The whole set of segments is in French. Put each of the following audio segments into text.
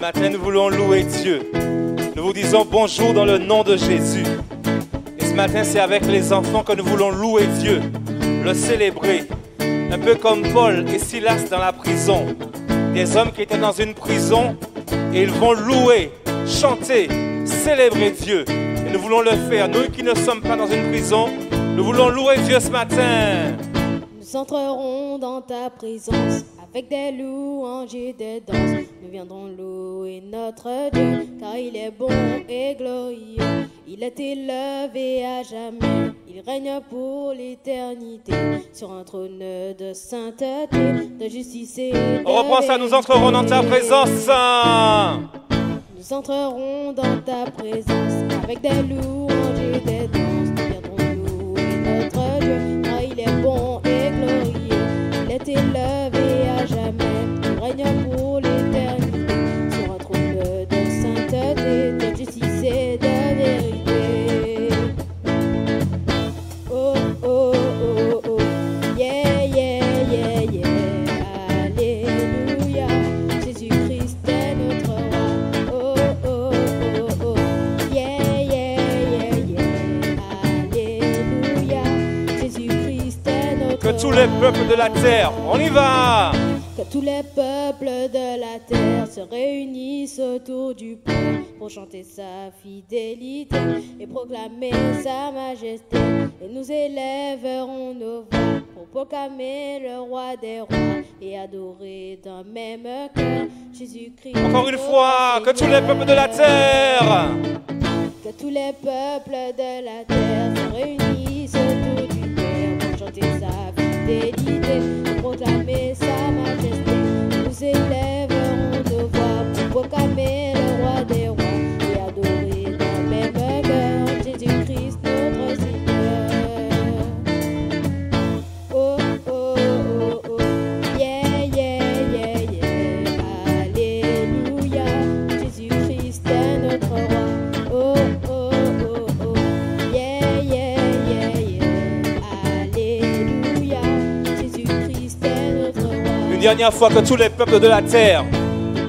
matin, nous voulons louer Dieu. Nous vous disons bonjour dans le nom de Jésus. Et ce matin, c'est avec les enfants que nous voulons louer Dieu, le célébrer. Un peu comme Paul et Silas dans la prison. Des hommes qui étaient dans une prison et ils vont louer, chanter, célébrer Dieu. Et nous voulons le faire. Nous qui ne sommes pas dans une prison, nous voulons louer Dieu ce matin. Nous entrerons dans ta présence avec des louanges et des danses. Nous viendrons louer notre Dieu, car il est bon et glorieux. Il est élevé à jamais, il règne pour l'éternité, sur un trône de sainteté, de justice et de On reprend ça, nous entrerons dans ta présence. Nous entrerons dans ta présence avec des louanges et des danses. Nous viendrons louer notre Dieu, car il est bon et glorieux. Il est élevé à jamais, il règne pour l'éternité, sur un trône de sainteté, de justice et de vérité. Oh, oh, oh, oh, yeah, yeah, yeah, yeah, alléluia, Jésus-Christ est notre roi. Oh, oh, oh, oh, yeah, yeah, yeah, yeah, alléluia, Jésus-Christ est notre roi. Que tous les peuples de la terre, on y va. Que tous les peuples de la terre se réunissent autour du Père pour chanter sa fidélité et proclamer sa majesté. Et nous élèverons nos voix pour proclamer le roi des rois et adorer d'un même cœur Jésus-Christ. Encore une fois, que tous les peuples de la terre. Que tous les peuples de la terre se réunissent autour du Père pour chanter sa fidélité et proclamer sa majesté. Nous élèverons nos voix pour proclamer le roi des rois et adorer d'un même cœur Jésus-Christ notre Seigneur. Oh, oh, oh, oh, yeah, yeah, yeah, yeah, alléluia, Jésus-Christ est notre roi. Oh, oh, oh, oh, yeah, yeah, yeah, yeah, alléluia, Jésus-Christ est notre roi. Une dernière fois, que tous les peuples de la terre.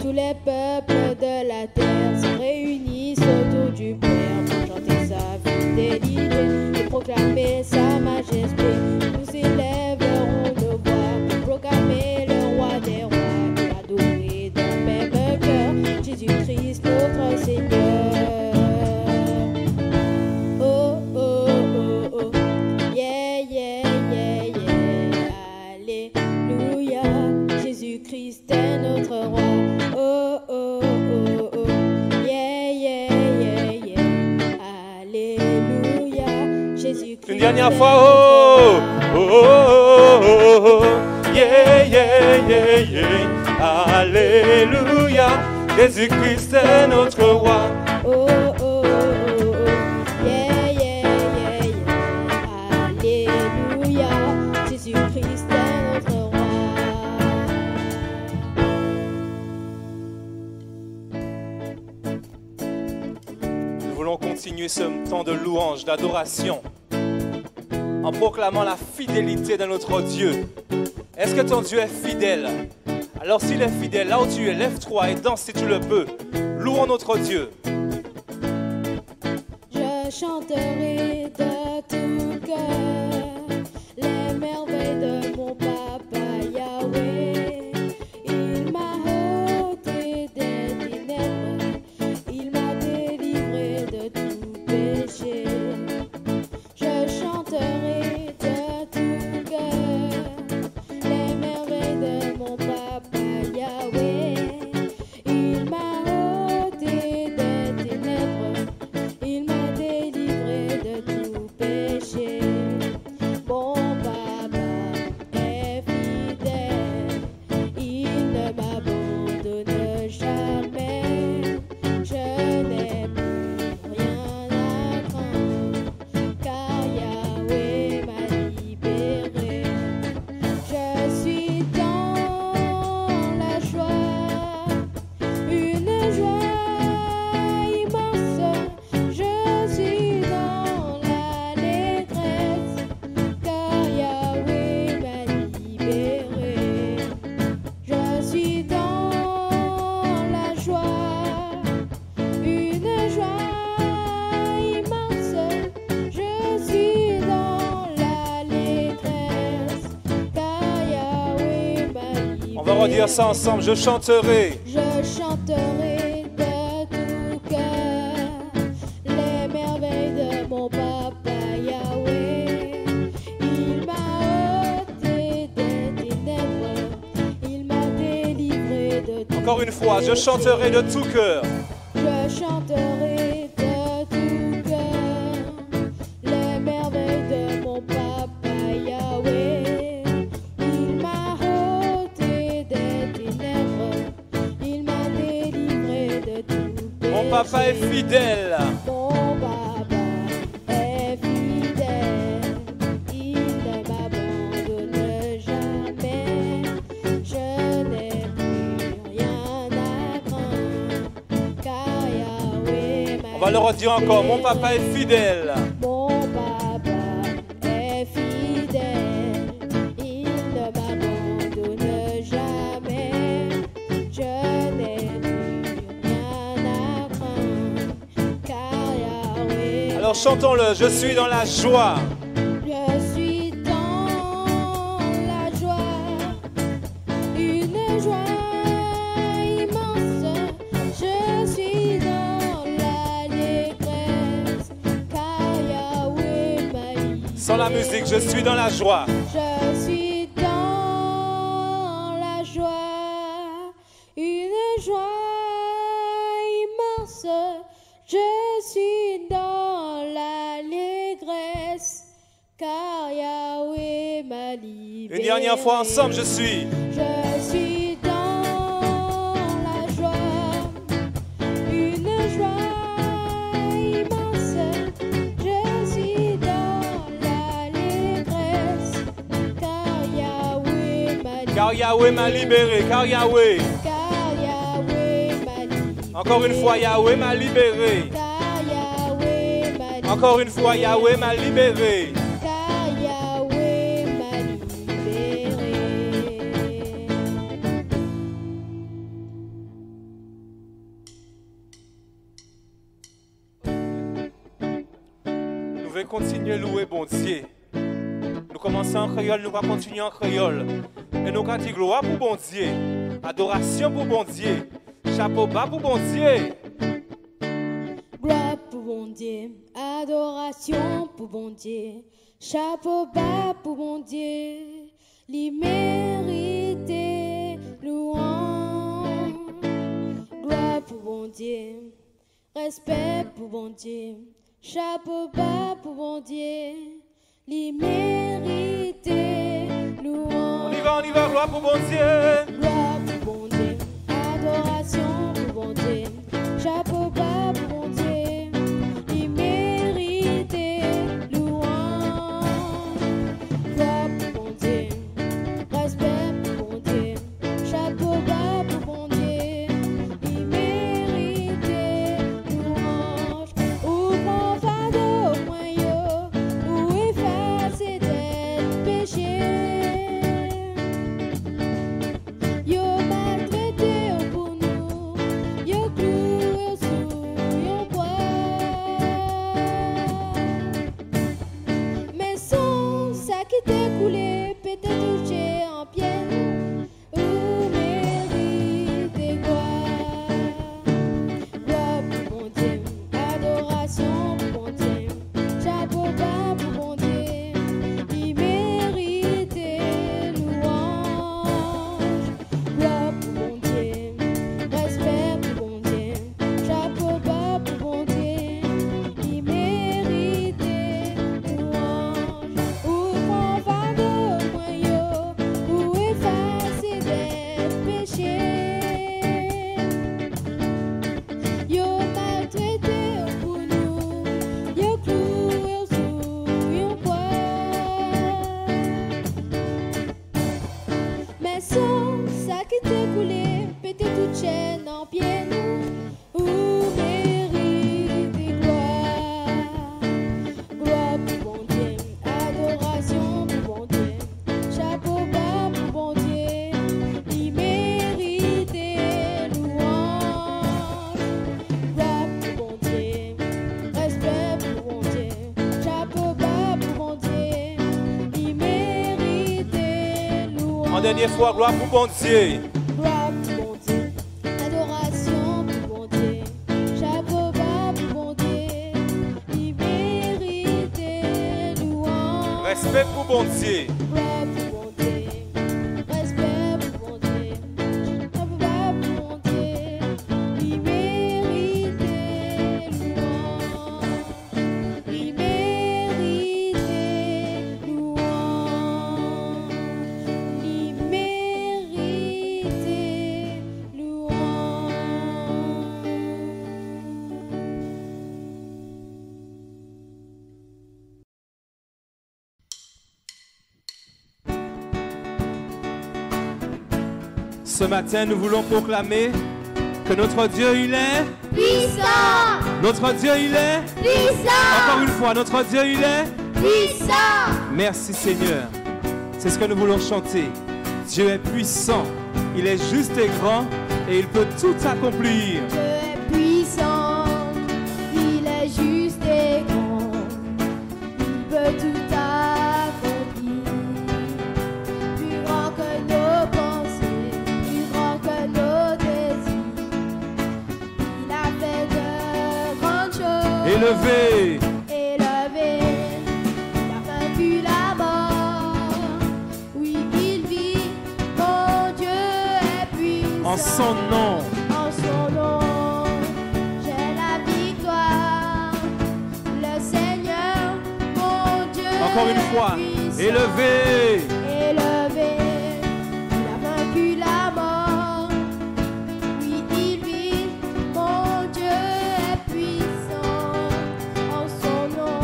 Tous les peuples de la terre se réunissent autour du Père pour chanter sa fidélité et proclamer sa majesté. Nous élèverons nos voix pour proclamer le roi des rois et adorer d'un même cœur Jésus-Christ notre Seigneur. Oh, oh, oh, oh, yeah, yeah, yeah, yeah, alléluia, Jésus-Christ est notre roi. Oh, oh, oh, oh, yeah, yeah, yeah, yeah, alléluia, Jésus-Christ. Une dernière fois, oh, oh, oh, oh, oh, yeah, yeah, yeah, yeah, alléluia, Jésus-Christ est notre roi. Oh, oh, oh, oh, yeah, yeah, yeah, yeah, alléluia, Jésus-Christ est notre roi. Nous voulons continuer ce temps de louange, d'adoration, en proclamant la fidélité de notre Dieu. Est-ce que ton Dieu est fidèle? Alors s'il est fidèle, là où tu es, lève-toi et danse si tu le peux. Louons notre Dieu. Je chanterai de tout cœur les merveilles de mon papa Yahweh. Il m'a ôté des ténèbres, il m'a délivré de tout péché. Je chanterai de tout cœur les merveilles de mon papa Yahweh. Il m'a ôté des ténèbres, il m'a délivré de tout péché. redire ça ensemble. Je chanterai. Je chanterai de tout cœur les merveilles de mon papa Yahweh. Il m'a ôté des ténèbres, il m'a délivré de tout. Encore une fois, je chanterai de tout cœur. Je chanterai de tout cœur les merveilles de mon papa Yahweh. Il m'a ôté des ténèbres, il m'a délivré de tout. Mon papa est fidèle. Mon papa est fidèle, il ne m'abandonne jamais. Je n'ai plus rien à craindre, car Yahweh m'a. On va le redire encore. Mon papa est fidèle. Mon papa est fidèle, il ne m'abandonne jamais. Je n'ai plus rien à craindre, car Yahweh. Alors chantons-le. Je suis dans la joie. Je suis dans la joie, une joie immense. Je suis dans l'allégresse, car Yahweh m'a livré. Sans la musique, je suis dans la joie. Je suis dans la joie, une joie immense. Je suis dans l'allégresse, car Yahweh m'a livré. Une dernière fois ensemble, je suis. Je suis dans la joie, une joie immense. Je suis dans l'allégresse, car Yahweh m'a livré. Car Yahweh m'a libéré. Car Yahweh. Car Yahweh m'a livré. Encore une fois, Yahweh m'a libéré. Car Yahweh m'a livré. Encore une fois, Yahweh m'a libéré. Car Yahweh m'a libéré. Nous voulons continuer à louer bon Dieu. Nous commençons en créole, nous allons continuer en créole. Et nous allons dire gloire pour bon Dieu. Adoration pour bon Dieu. Chapeau bas pour bon Dieu. Gloire pour bon Dieu, adoration pour bon Dieu, chapeau bas pour bon Dieu, l'immérité, louange. Gloire pour bon Dieu, respect pour bon Dieu, chapeau bas pour bon Dieu, l'immérité, louange. On y va, gloire pour bon Dieu. Gloire pour bon Dieu, adoration pour bon Dieu, chapeau bas pour bon Dieu, immérité, louange. Gloire pour bon Dieu, respect pour bon Dieu, chapeau bas pour bon Dieu, immérité, louange. Ou prend fardeau, moins yo, ou effacer tel péché. Yo maltraité pour nous, yo cloué sous yon bois. Mais sans ça qui t'est coulé, peut-être touché en pierre, ou mérité gloire. Gloire pour bon Dieu, adoration pour bon Dieu, chapeau bas pour bon Dieu, immérité louange. Gloire pour bon Dieu, respect pour bon Dieu, chapeau bas pour bon Dieu, immérité louange. Ou prend fardeau, moins yo, ou effacer des péchés. Yo maltraité pour nous, yo cloué sous yon bois. Mais sans ça qui t'est coulé, pété toute chaîne en pied nous, ou mérité gloire. Gloire pour bon Dieu, adoration pour bon Dieu, chapeau bas pour bon Dieu, immérité louange. Gloire pour bon Dieu, respect pour bon Dieu, chapeau bas pour bon Dieu, immérité louange. En dernière fois, gloire pour bon Dieu. Respect pour bon Dieu. Ce matin, nous voulons proclamer que notre Dieu, il est puissant. Notre Dieu, il est Puissant. Encore une fois, notre Dieu, il est Puissant. Merci Seigneur. C'est ce que nous voulons chanter. Dieu est puissant. Il est juste et grand et il peut tout accomplir. Dieu est puissant. Il est juste et grand. Il peut tout accomplir. Plus grand que nos pensées, plus grand que nos désirs. Il a fait de grandes choses. Élevé. Élevé, il a vaincu la mort. Oui, il vit, mon Dieu est puissant. En son nom. En son nom, j'ai la victoire. Le Seigneur, mon Dieu Encore une est fois. puissant. Élevé. Élevé, il a vaincu la mort. Oui, il vit, mon Dieu est puissant. En son nom,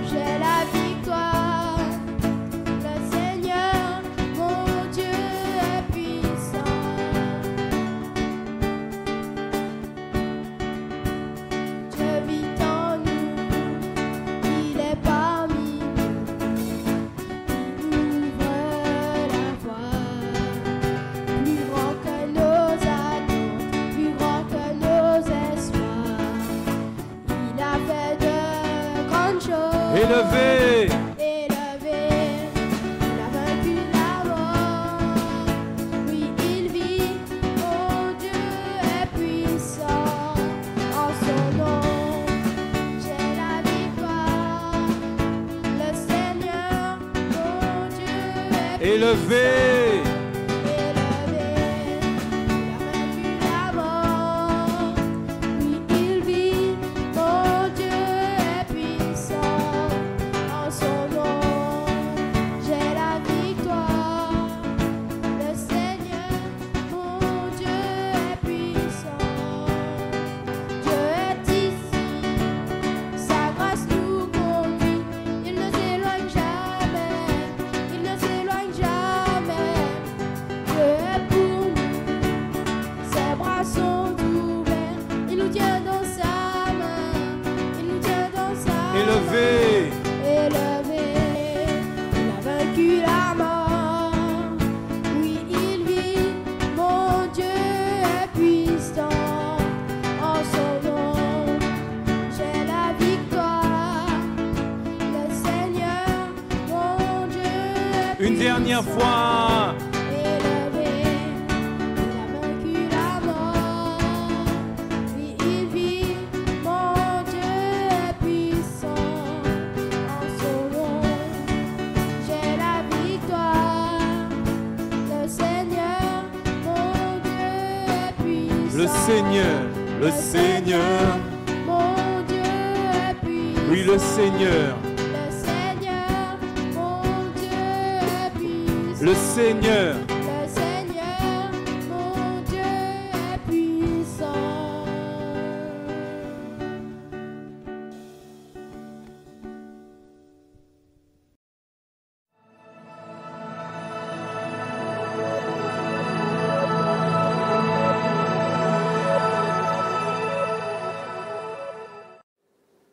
j'ai la victoire. Le Seigneur, mon Dieu est puissant. Dieu vit en nous, il est parmi nous. Il ouvre la voie, plus grand que nos attentes, plus grand que nos espoirs. Il a fait de grandes choses. Élevé. Élevé, il a vaincu la mort. Oui, il vit, mon Dieu est puissant. En son nom, j'ai la victoire. Le Seigneur, mon Dieu est Élevé. élevé, il a vaincu la mort. Oui, il vit, mon Dieu est puissant. En son nom, j'ai la victoire. Le Seigneur, mon Dieu est puissant. Dieu est ici, sa grâce nous conduit. Il ne s'éloigne jamais, il ne s'éloigne jamais. Dieu est pour nous, ses bras sont ouverts. Il nous tient dans sa main, il nous tient dans sa main. Élevé. Élevé, il a vaincu la mort. Oui, il vit, mon Dieu est puissant. En son nom, j'ai la victoire. Le Seigneur, mon Dieu est Une dernière fois. élevé, il a vaincu la mort. Oui, il vit, mon Dieu est puissant. En son nom, j'ai la victoire. Le Seigneur, mon Dieu est puissant. Le Seigneur. Le Seigneur. Mon Dieu est puissant. Oui, le Seigneur. Le Seigneur, mon Dieu est puissant. Le Seigneur. Le Seigneur, mon Dieu est puissant.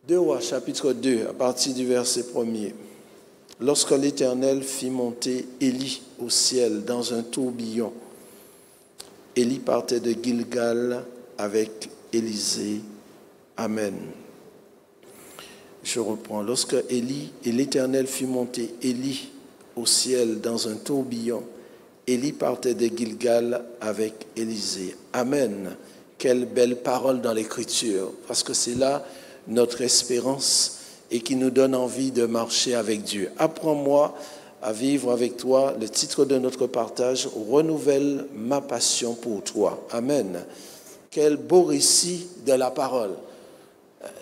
Deux Rois, chapitre 2, à partir du verset 1er. Lorsque l'Éternel fit monter Élie au ciel dans un tourbillon, Élie partait de Gilgal avec Élisée. Amen. Je reprends. Lorsque Élie et l'Éternel fit monter Élie au ciel dans un tourbillon, Élie partait de Gilgal avec Élisée. Amen. Quelle belle parole dans l'Écriture, parce que c'est là notre espérance et qui nous donne envie de marcher avec Dieu. Apprends-moi à vivre avec toi. Le titre de notre partage, renouvelle ma passion pour toi. Amen. Quel beau récit de la parole.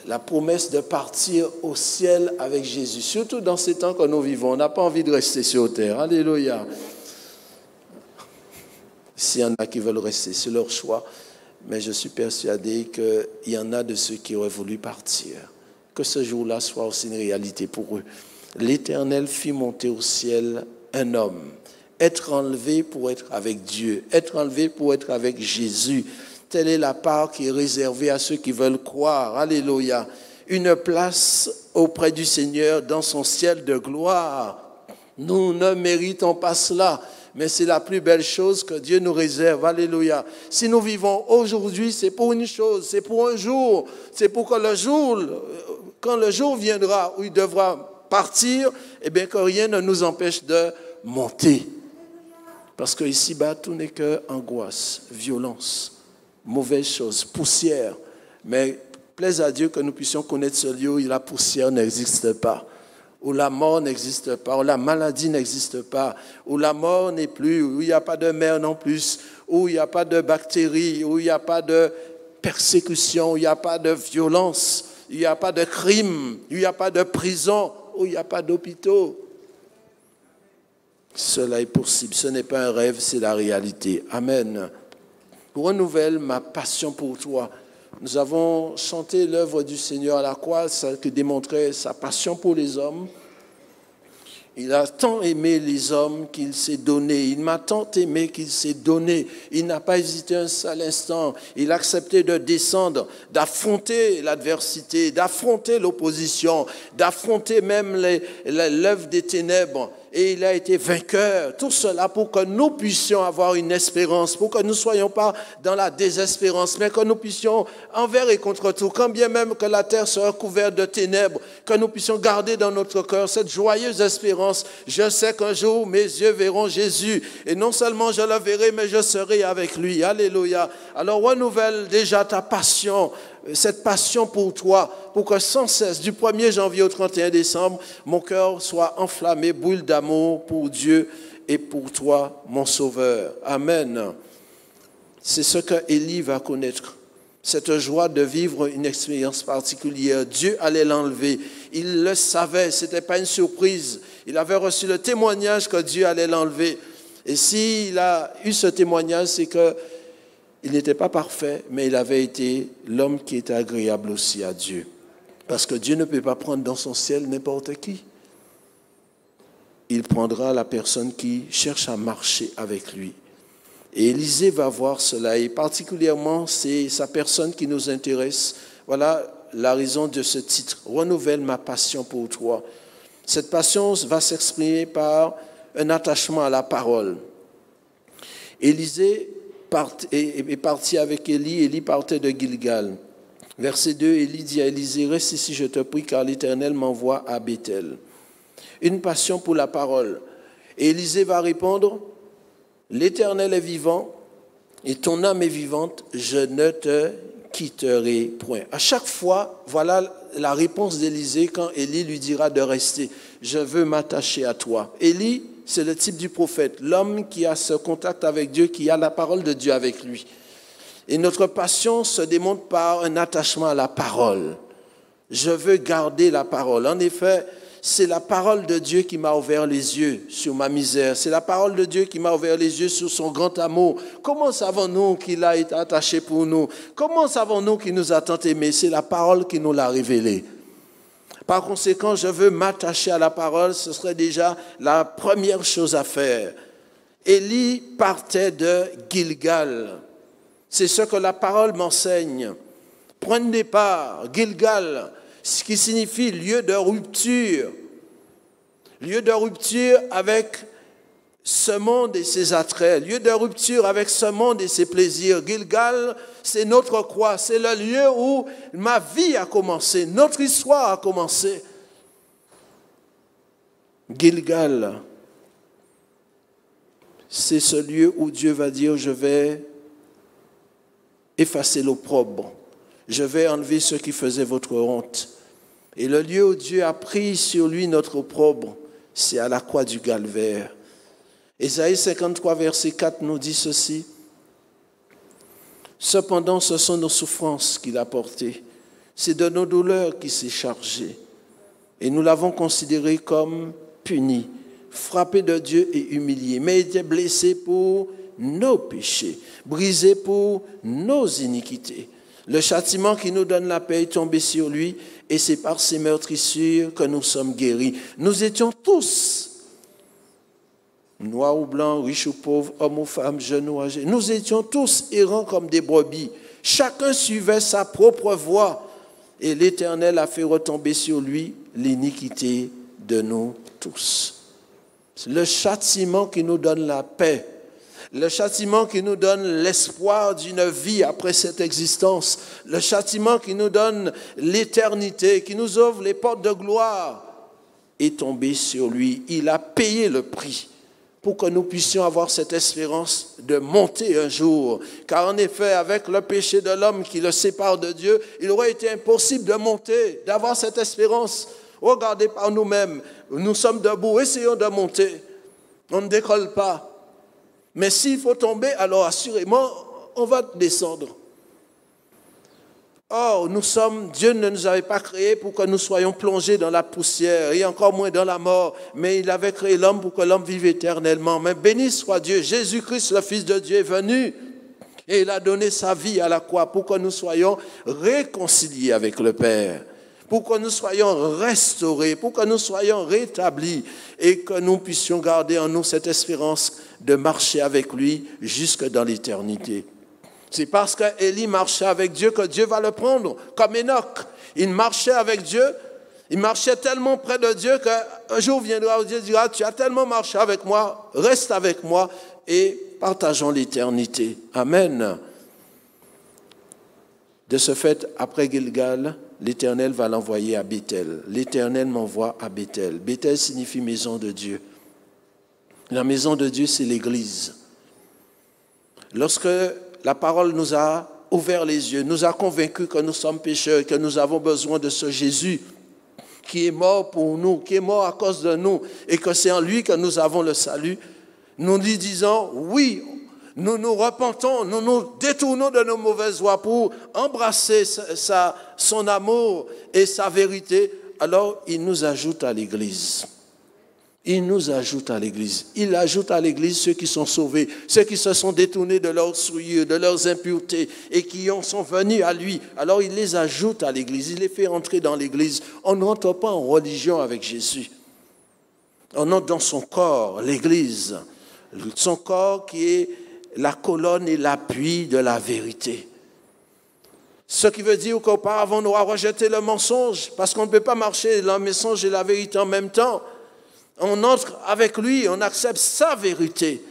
La promesse de partir au ciel avec Jésus. Surtout dans ces temps que nous vivons. On n'a pas envie de rester sur terre. Alléluia. S'il y en a qui veulent rester, c'est leur choix. Mais je suis persuadé qu'il y en a de ceux qui auraient voulu partir. Que ce jour-là soit aussi une réalité pour eux. L'Éternel fit monter au ciel un homme. Être enlevé pour être avec Dieu. Être enlevé pour être avec Jésus. Telle est la part qui est réservée à ceux qui veulent croire. Alléluia. Une place auprès du Seigneur dans son ciel de gloire. Nous ne méritons pas cela. Mais c'est la plus belle chose que Dieu nous réserve. Alléluia. Si nous vivons aujourd'hui, c'est pour une chose, c'est pour un jour. C'est pour que quand le jour viendra où il devra partir, eh bien que rien ne nous empêche de monter. Parce qu'ici-bas, tout n'est que angoisse, violence, mauvaise chose, poussière. Mais plaise à Dieu que nous puissions connaître ce lieu où la poussière n'existe pas. Où la mort n'existe pas, où la maladie n'existe pas, où la mort n'est plus, où il n'y a pas de mer non plus, où il n'y a pas de bactéries, où il n'y a pas de persécution, où il n'y a pas de violence, où il n'y a pas de crime, où il n'y a pas de prison, où il n'y a pas d'hôpitaux. Cela est possible, ce n'est pas un rêve, c'est la réalité. Amen. Renouvelle ma passion pour toi. Nous avons chanté l'œuvre du Seigneur à la croix, ça qui démontrait sa passion pour les hommes. Il a tant aimé les hommes qu'il s'est donné. Il m'a tant aimé qu'il s'est donné. Il n'a pas hésité un seul instant. Il a accepté de descendre, d'affronter l'adversité, d'affronter l'opposition, d'affronter même l'œuvre des ténèbres. Et il a été vainqueur. Tout cela pour que nous puissions avoir une espérance, pour que nous ne soyons pas dans la désespérance, mais que nous puissions, envers et contre tout, quand bien même que la terre sera couverte de ténèbres, que nous puissions garder dans notre cœur cette joyeuse espérance. Je sais qu'un jour, mes yeux verront Jésus. Et non seulement je le verrai, mais je serai avec lui. Alléluia. Alors renouvelle déjà ta passion, cette passion pour toi, pour que sans cesse, du 1er janvier au 31 décembre, mon cœur soit enflammé, brûle d'amour pour Dieu et pour toi, mon Sauveur. Amen. C'est ce que Élie va connaître, cette joie de vivre une expérience particulière. Dieu allait l'enlever. Il le savait, ce n'était pas une surprise. Il avait reçu le témoignage que Dieu allait l'enlever. Et s'il a eu ce témoignage, c'est que il n'était pas parfait, mais il avait été l'homme qui était agréable aussi à Dieu. Parce que Dieu ne peut pas prendre dans son ciel n'importe qui. Il prendra la personne qui cherche à marcher avec lui. Et Élisée va voir cela, et particulièrement, c'est sa personne qui nous intéresse. Voilà la raison de ce titre, « Renouvelle ma passion pour toi ». Cette passion va s'exprimer par un attachement à la parole. Élisée est parti avec Élie. Élie partait de Gilgal. Verset 2, Élie dit à Élisée, « Reste ici, je te prie, car l'Éternel m'envoie à Béthel. » Une passion pour la parole. Et Élisée va répondre, « L'Éternel est vivant, et ton âme est vivante, je ne te quitterai point. » À chaque fois, voilà la réponse d'Élisée quand Élie lui dira de rester. « Je veux m'attacher à toi. » Élie, c'est le type du prophète, l'homme qui a ce contact avec Dieu, qui a la parole de Dieu avec lui. Et notre passion se démontre par un attachement à la parole. Je veux garder la parole. En effet, c'est la parole de Dieu qui m'a ouvert les yeux sur ma misère. C'est la parole de Dieu qui m'a ouvert les yeux sur son grand amour. Comment savons-nous qu'il a été attaché pour nous? Comment savons-nous qu'il nous a tant aimés? C'est la parole qui nous l'a révélé. Par conséquent, je veux m'attacher à la parole, ce serait déjà la première chose à faire. Élie partait de Gilgal. C'est ce que la parole m'enseigne. Point de départ, Gilgal, ce qui signifie lieu de rupture. Lieu de rupture avec ce monde et ses attraits, lieu de rupture avec ce monde et ses plaisirs. Gilgal, c'est notre croix, c'est le lieu où ma vie a commencé, notre histoire a commencé. Gilgal, c'est ce lieu où Dieu va dire, je vais effacer l'opprobre, je vais enlever ce qui faisait votre honte. Et le lieu où Dieu a pris sur lui notre opprobre, c'est à la croix du Calvaire. Ésaïe 53, verset 4 nous dit ceci. Cependant, ce sont nos souffrances qu'il a portées. C'est de nos douleurs qu'il s'est chargé. Et nous l'avons considéré comme puni, frappé de Dieu et humilié. Mais il était blessé pour nos péchés, brisé pour nos iniquités. Le châtiment qui nous donne la paix est tombé sur lui, et c'est par ses meurtrissures que nous sommes guéris. Nous étions tous, noirs ou blancs, riches ou pauvres, hommes ou femmes, jeunes ou âgés, nous étions tous errants comme des brebis. Chacun suivait sa propre voie, et l'Éternel a fait retomber sur lui l'iniquité de nous tous. Le châtiment qui nous donne la paix, le châtiment qui nous donne l'espoir d'une vie après cette existence, le châtiment qui nous donne l'éternité, qui nous ouvre les portes de gloire, est tombé sur lui. Il a payé le prix pour que nous puissions avoir cette espérance de monter un jour. Car en effet, avec le péché de l'homme qui le sépare de Dieu, il aurait été impossible de monter, d'avoir cette espérance. Regardez par nous-mêmes, nous sommes debout, essayons de monter. On ne décolle pas. Mais s'il faut tomber, alors assurément, on va descendre. Or, Dieu ne nous avait pas créés pour que nous soyons plongés dans la poussière et encore moins dans la mort, mais il avait créé l'homme pour que l'homme vive éternellement. Mais béni soit Dieu, Jésus-Christ, le Fils de Dieu, est venu et il a donné sa vie à la croix pour que nous soyons réconciliés avec le Père, pour que nous soyons restaurés, pour que nous soyons rétablis et que nous puissions garder en nous cette espérance de marcher avec lui jusque dans l'éternité. C'est parce qu'Élie marchait avec Dieu que Dieu va le prendre, comme Enoch. Il marchait avec Dieu, il marchait tellement près de Dieu qu'un jour viendra où Dieu dira, tu as tellement marché avec moi, reste avec moi et partageons l'éternité. Amen. De ce fait, après Gilgal, l'Éternel va l'envoyer à Béthel. L'Éternel m'envoie à Béthel. Béthel signifie maison de Dieu. La maison de Dieu, c'est l'Église. Lorsque la parole nous a ouvert les yeux, nous a convaincus que nous sommes pécheurs, que nous avons besoin de ce Jésus qui est mort pour nous, qui est mort à cause de nous, et que c'est en lui que nous avons le salut, nous lui disons, oui, nous nous repentons, nous nous détournons de nos mauvaises voies pour embrasser son amour et sa vérité, alors il nous ajoute à l'Église. Il nous ajoute à l'Église. Il ajoute à l'Église ceux qui sont sauvés, ceux qui se sont détournés de leurs souillures, de leurs impuretés et qui sont venus à lui. Alors il les ajoute à l'Église, il les fait entrer dans l'Église. On n'entre pas en religion avec Jésus. On entre dans son corps, l'Église. Son corps qui est la colonne et l'appui de la vérité. Ce qui veut dire qu'auparavant on aura rejeté le mensonge parce qu'on ne peut pas marcher dans le mensonge et la vérité en même temps. On entre avec lui, on accepte sa vérité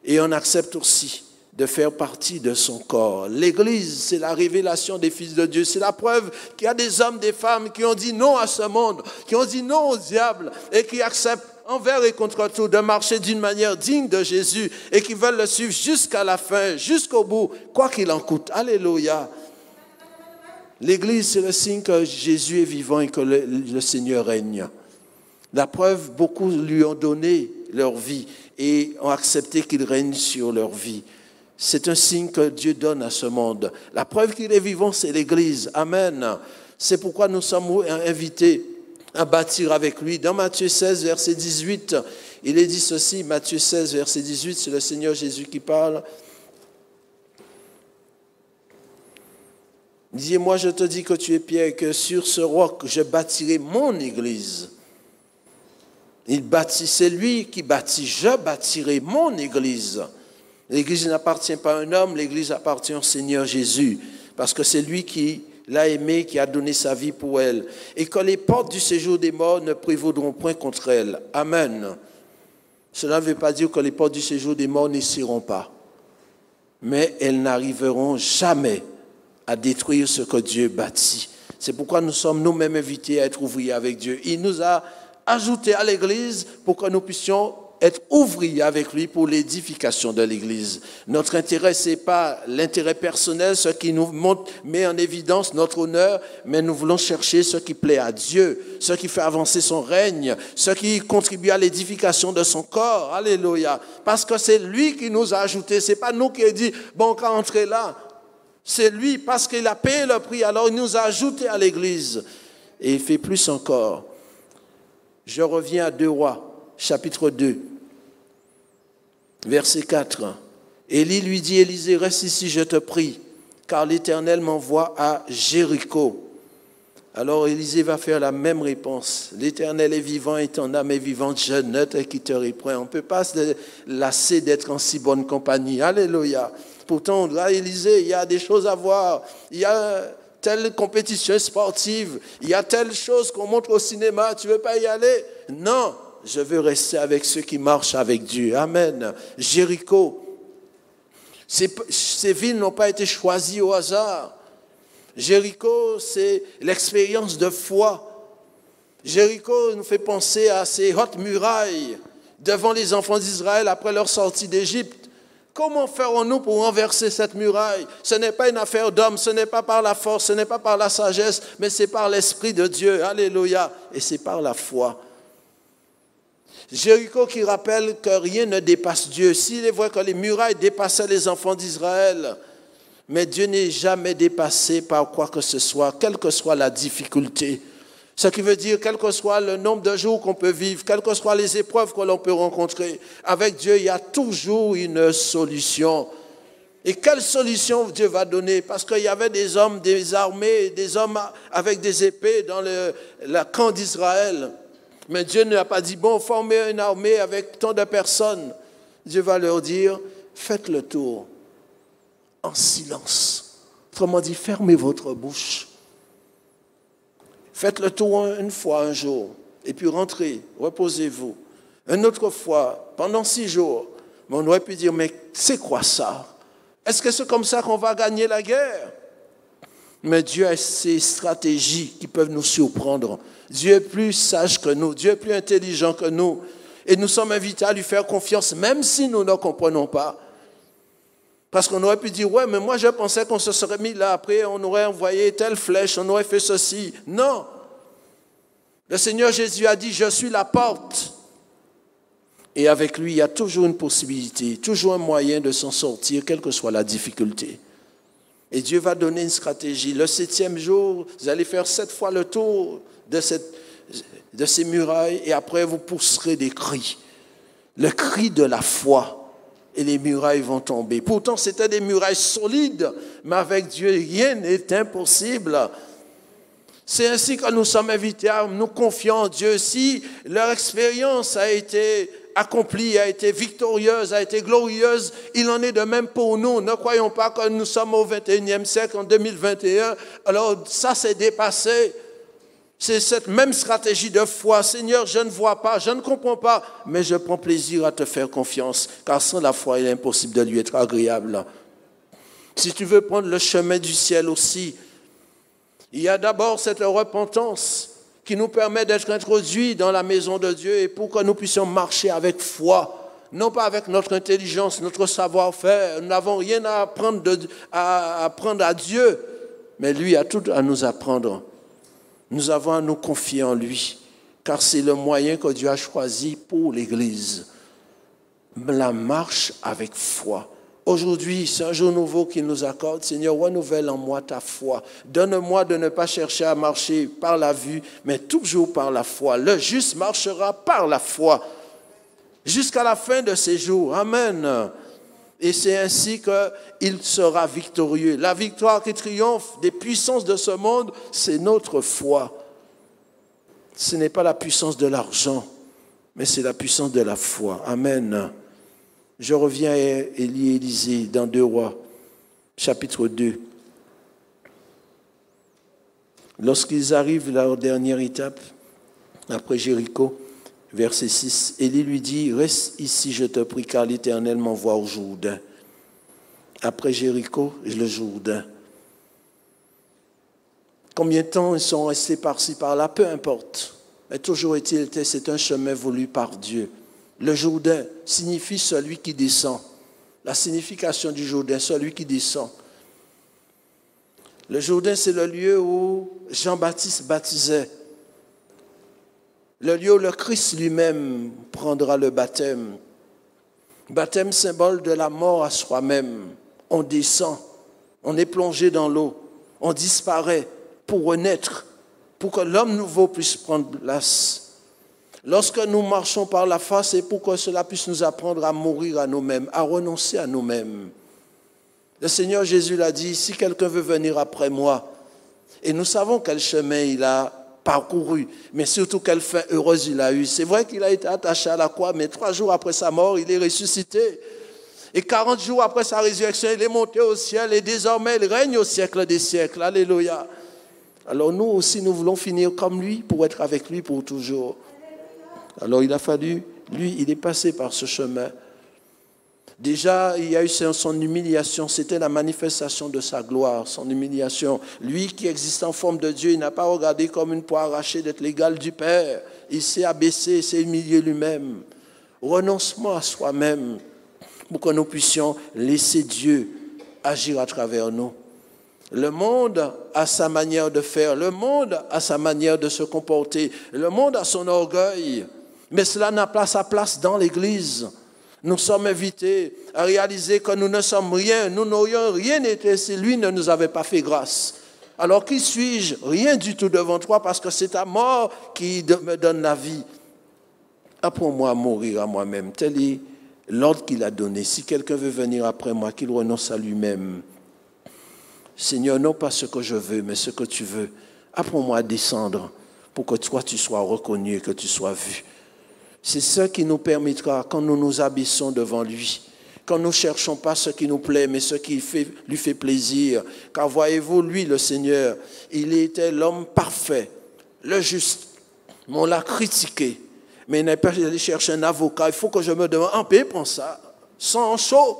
et on accepte aussi de faire partie de son corps. L'Église, c'est la révélation des fils de Dieu. C'est la preuve qu'il y a des hommes, des femmes qui ont dit non à ce monde, qui ont dit non au diable et qui acceptent envers et contre tout de marcher d'une manière digne de Jésus et qui veulent le suivre jusqu'à la fin, jusqu'au bout, quoi qu'il en coûte. Alléluia. L'Église, c'est le signe que Jésus est vivant et que le Seigneur règne. La preuve, beaucoup lui ont donné leur vie et ont accepté qu'il règne sur leur vie. C'est un signe que Dieu donne à ce monde. La preuve qu'il est vivant, c'est l'Église. Amen. C'est pourquoi nous sommes invités à bâtir avec lui. Dans Matthieu 16, verset 18, il est dit ceci, Matthieu 16, verset 18, c'est le Seigneur Jésus qui parle. Il dit, moi je te dis que tu es Pierre et que sur ce roc, je bâtirai mon Église. Il bâtit, c'est lui qui bâtit, je bâtirai mon Église. L'Église n'appartient pas à un homme, l'Église appartient au Seigneur Jésus, parce que c'est lui qui l'a aimée, qui a donné sa vie pour elle, et que les portes du séjour des morts ne prévaudront point contre elle. Amen. Cela ne veut pas dire que les portes du séjour des morts n'essaieront pas, mais elles n'arriveront jamais à détruire ce que Dieu bâtit. C'est pourquoi nous sommes nous-mêmes invités à être ouvriers avec Dieu. Il nous a ajouté à l'Église pour que nous puissions être ouvriers avec lui pour l'édification de l'Église. Notre intérêt, ce n'est pas l'intérêt personnel, ce qui nous met en évidence notre honneur, mais nous voulons chercher ce qui plaît à Dieu, ce qui fait avancer son règne, ce qui contribue à l'édification de son corps. Alléluia. Parce que c'est lui qui nous a ajoutés, ce n'est pas nous qui a dit, bon, qu'à entrer là. C'est lui, parce qu'il a payé le prix, alors il nous a ajoutés à l'Église. Et il fait plus encore. Je reviens à 2 Rois, chapitre 2, verset 4. Élie lui dit, Élisée, reste ici, je te prie, car l'Éternel m'envoie à Jéricho. Alors Élisée va faire la même réponse. L'Éternel est vivant et ton âme est vivante, je ne te quitterai point. On ne peut pas se lasser d'être en si bonne compagnie. Alléluia. Pourtant, là, Élisée, il y a des choses à voir. Il y a telle compétition sportive, il y a telle chose qu'on montre au cinéma, tu ne veux pas y aller? Non, je veux rester avec ceux qui marchent avec Dieu. Amen. Jéricho, ces villes n'ont pas été choisies au hasard. Jéricho, c'est l'expérience de foi. Jéricho nous fait penser à ces hautes murailles devant les enfants d'Israël après leur sortie d'Égypte. Comment ferons-nous pour renverser cette muraille? Ce n'est pas une affaire d'homme, ce n'est pas par la force, ce n'est pas par la sagesse, mais c'est par l'Esprit de Dieu. Alléluia. Et c'est par la foi. Jéricho qui rappelle que rien ne dépasse Dieu. S'il est vrai que les murailles dépassaient les enfants d'Israël, mais Dieu n'est jamais dépassé par quoi que ce soit, quelle que soit la difficulté. Ce qui veut dire, quel que soit le nombre de jours qu'on peut vivre, quelles que soient les épreuves que l'on peut rencontrer, avec Dieu, il y a toujours une solution. Et quelle solution Dieu va donner? Parce qu'il y avait des hommes, des armées, des hommes avec des épées dans le camp d'Israël. Mais Dieu ne a pas dit, bon, formez une armée avec tant de personnes. Dieu va leur dire, faites le tour en silence. Autrement dit, fermez votre bouche. Faites le tour une fois, un jour, et puis rentrez, reposez-vous. Une autre fois, pendant 6 jours, mais on aurait pu dire, mais c'est quoi ça? Est-ce que c'est comme ça qu'on va gagner la guerre? Mais Dieu a ses stratégies qui peuvent nous surprendre. Dieu est plus sage que nous, Dieu est plus intelligent que nous. Et nous sommes invités à lui faire confiance, même si nous ne comprenons pas. Parce qu'on aurait pu dire, ouais, mais moi je pensais qu'on se serait mis là, après on aurait envoyé telle flèche, on aurait fait ceci. Non. Le Seigneur Jésus a dit, je suis la porte. Et avec lui, il y a toujours une possibilité, toujours un moyen de s'en sortir, quelle que soit la difficulté. Et Dieu va donner une stratégie. Le 7e jour, vous allez faire 7 fois le tour de ces murailles et après vous pousserez des cris. Le cri de la foi. Et les murailles vont tomber. Pourtant, c'était des murailles solides, mais avec Dieu, rien n'est impossible. C'est ainsi que nous sommes invités à nous confier en Dieu. Si leur expérience a été accomplie, a été victorieuse, a été glorieuse, il en est de même pour nous. Ne croyons pas que nous sommes au 21e siècle, en 2021. Alors, ça s'est dépassé. C'est cette même stratégie de foi. Seigneur, je ne vois pas, je ne comprends pas, mais je prends plaisir à te faire confiance, car sans la foi, il est impossible de lui être agréable. Si tu veux prendre le chemin du ciel aussi, il y a d'abord cette repentance qui nous permet d'être introduits dans la maison de Dieu et pour que nous puissions marcher avec foi, non pas avec notre intelligence, notre savoir-faire. Nous n'avons rien à apprendre à Dieu, mais lui a tout à nous apprendre. Nous avons à nous confier en lui, car c'est le moyen que Dieu a choisi pour l'Église. La marche avec foi. Aujourd'hui, c'est un jour nouveau qu'il nous accorde. Seigneur, renouvelle en moi ta foi. Donne-moi de ne pas chercher à marcher par la vue, mais toujours par la foi. Le juste marchera par la foi jusqu'à la fin de ses jours. Amen. Et c'est ainsi qu'il sera victorieux. La victoire qui triomphe des puissances de ce monde, c'est notre foi. Ce n'est pas la puissance de l'argent, mais c'est la puissance de la foi. Amen. Je reviens à Élie et Élisée dans 2 Rois, chapitre 2. Lorsqu'ils arrivent à leur dernière étape, après Jéricho, verset 6, Élie lui dit, reste ici, je te prie, car l'Éternel m'envoie au Jourdain. Après Jéricho, le Jourdain. Combien de temps ils sont restés par-ci, par-là, peu importe. Mais toujours est-il, c'est un chemin voulu par Dieu. Le Jourdain signifie celui qui descend. La signification du Jourdain, celui qui descend. Le Jourdain, c'est le lieu où Jean-Baptiste baptisait. Le lieu où le Christ lui-même prendra le baptême. Baptême, symbole de la mort à soi-même. On descend, on est plongé dans l'eau, on disparaît pour renaître, pour que l'homme nouveau puisse prendre place. Lorsque nous marchons par la foi, c'est pour que cela puisse nous apprendre à mourir à nous-mêmes, à renoncer à nous-mêmes. Le Seigneur Jésus l'a dit, si quelqu'un veut venir après moi, et nous savons quel chemin il a parcouru, mais surtout quelle fin heureuse il a eue. C'est vrai qu'il a été attaché à la croix, mais 3 jours après sa mort, il est ressuscité. Et 40 jours après sa résurrection, il est monté au ciel et désormais il règne au siècle des siècles. Alléluia. Alors nous aussi, nous voulons finir comme lui pour être avec lui pour toujours. Alors il a fallu, lui, il est passé par ce chemin. Déjà, il y a eu son humiliation, c'était la manifestation de sa gloire, son humiliation. Lui qui existe en forme de Dieu, il n'a pas regardé comme une poire arrachée d'être l'égal du Père. Il s'est abaissé, il s'est humilié lui-même. Renoncement à soi-même pour que nous puissions laisser Dieu agir à travers nous. Le monde a sa manière de faire, le monde a sa manière de se comporter, le monde a son orgueil, mais cela n'a pas sa place dans l'Église. Nous sommes invités à réaliser que nous ne sommes rien, nous n'aurions rien été si lui ne nous avait pas fait grâce. Alors qui suis-je? Rien du tout devant toi parce que c'est ta mort qui me donne la vie. Apprends-moi à mourir à moi-même. Tel est l'ordre qu'il a donné. Si quelqu'un veut venir après moi, qu'il renonce à lui-même. Seigneur, non pas ce que je veux, mais ce que tu veux. Apprends-moi à descendre pour que toi tu sois reconnu et que tu sois vu. C'est ce qui nous permettra, quand nous nous abaissons devant lui, quand nous ne cherchons pas ce qui nous plaît, mais ce qui lui fait plaisir. Car voyez-vous, lui, le Seigneur, il était l'homme parfait, le juste. Mais on l'a critiqué. Mais il n'est pas allé chercher un avocat. Il faut que je me demande, en paix, prends ça, sans chaud.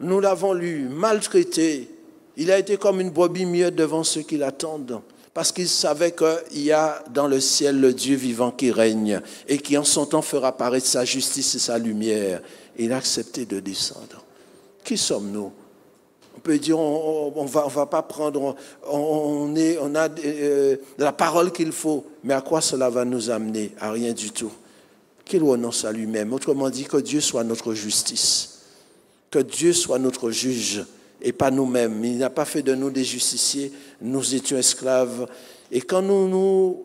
Nous l'avons lu, maltraité. Il a été comme une brebis muette devant ceux qui l'attendent. Parce qu'il savait qu'il y a dans le ciel le Dieu vivant qui règne et qui en son temps fera paraître sa justice et sa lumière. Il a accepté de descendre. Qui sommes-nous? On peut dire, on va pas prendre, on a la parole qu'il faut, mais à quoi cela va nous amener? À rien du tout. Qu'il renonce à lui-même. Autrement dit, que Dieu soit notre justice. Que Dieu soit notre juge. Et pas nous-mêmes. Il n'a pas fait de nous des justiciers, nous étions esclaves. Et quand nous nous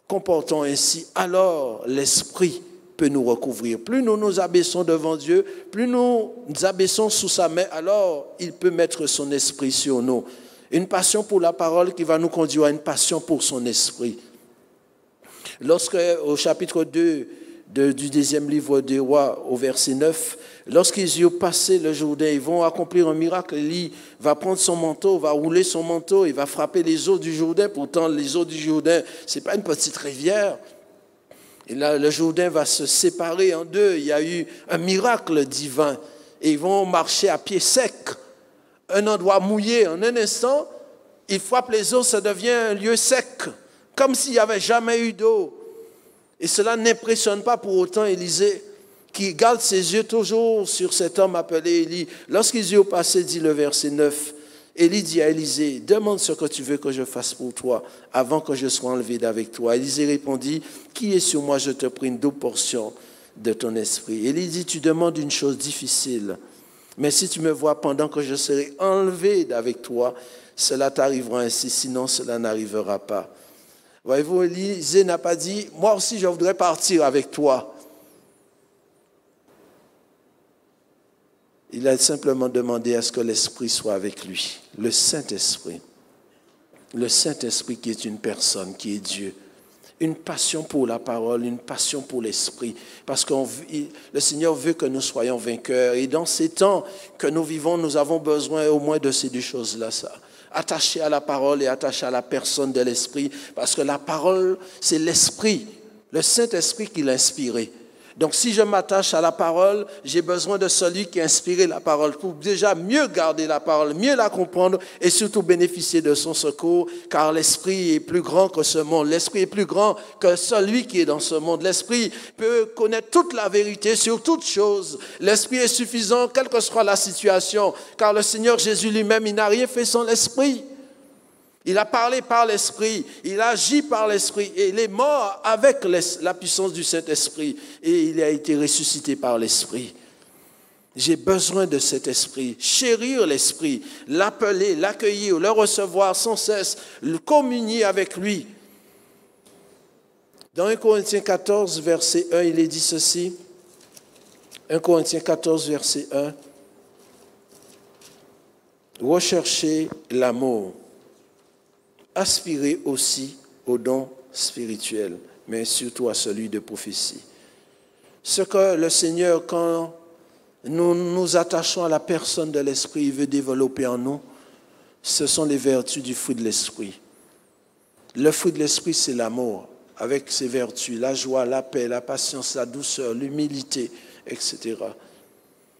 comportons ainsi, alors l'Esprit peut nous recouvrir. Plus nous nous abaissons devant Dieu, plus nous nous abaissons sous sa main, alors il peut mettre son Esprit sur nous. Une passion pour la parole qui va nous conduire à une passion pour son Esprit. Lorsque, au chapitre 2 du 2e livre des Rois, au verset 9, lorsqu'ils y ont passé le Jourdain, ils vont accomplir un miracle. Élie va prendre son manteau, va rouler son manteau, il va frapper les eaux du Jourdain. Pourtant, les eaux du Jourdain, ce n'est pas une petite rivière. Et là, le Jourdain va se séparer en deux. Il y a eu un miracle divin. Et ils vont marcher à pied sec. Un endroit mouillé. En un instant, ils frappent les eaux, ça devient un lieu sec. Comme s'il n'y avait jamais eu d'eau. Et cela n'impressionne pas pour autant Élisée, qui garde ses yeux toujours sur cet homme appelé Élie. Lorsqu'ils y ont passé, dit le verset 9, Élie dit à Élisée, demande ce que tu veux que je fasse pour toi, avant que je sois enlevé d'avec toi. Élisée répondit, qui est sur moi, je te prie une double portion de ton esprit. Élie dit, tu demandes une chose difficile, mais si tu me vois pendant que je serai enlevé d'avec toi, cela t'arrivera ainsi, sinon cela n'arrivera pas. Voyez-vous, Élisée n'a pas dit, moi aussi je voudrais partir avec toi. Il a simplement demandé à ce que l'Esprit soit avec lui, le Saint-Esprit. Le Saint-Esprit qui est une personne, qui est Dieu. Une passion pour la parole, une passion pour l'Esprit. Parce que le Seigneur veut que nous soyons vainqueurs. Et dans ces temps que nous vivons, nous avons besoin au moins de ces deux choses-là, ça. Attaché à la parole et attaché à la personne de l'Esprit, parce que la parole, c'est l'Esprit, le Saint-Esprit qui l'a inspiré. Donc, si je m'attache à la parole, j'ai besoin de celui qui a inspiré la parole pour déjà mieux garder la parole, mieux la comprendre et surtout bénéficier de son secours, car l'esprit est plus grand que ce monde. L'esprit est plus grand que celui qui est dans ce monde. L'esprit peut connaître toute la vérité sur toutes choses. L'esprit est suffisant, quelle que soit la situation, car le Seigneur Jésus lui-même, il n'a rien fait sans l'esprit. Il a parlé par l'Esprit, il a agi par l'Esprit et il est mort avec la puissance du Saint-Esprit et il a été ressuscité par l'Esprit. J'ai besoin de cet Esprit, chérir l'Esprit, l'appeler, l'accueillir, le recevoir sans cesse, le communier avec lui. Dans 1 Corinthiens 14, verset 1, il est dit ceci. 1 Corinthiens 14, verset 1. Recherchez l'amour. Aspirez aussi au don spirituel, mais surtout à celui de prophétie. Ce que le Seigneur, quand nous nous attachons à la personne de l'Esprit, il veut développer en nous, ce sont les vertus du fruit de l'Esprit. Le fruit de l'Esprit, c'est l'amour, avec ses vertus, la joie, la paix, la patience, la douceur, l'humilité, etc.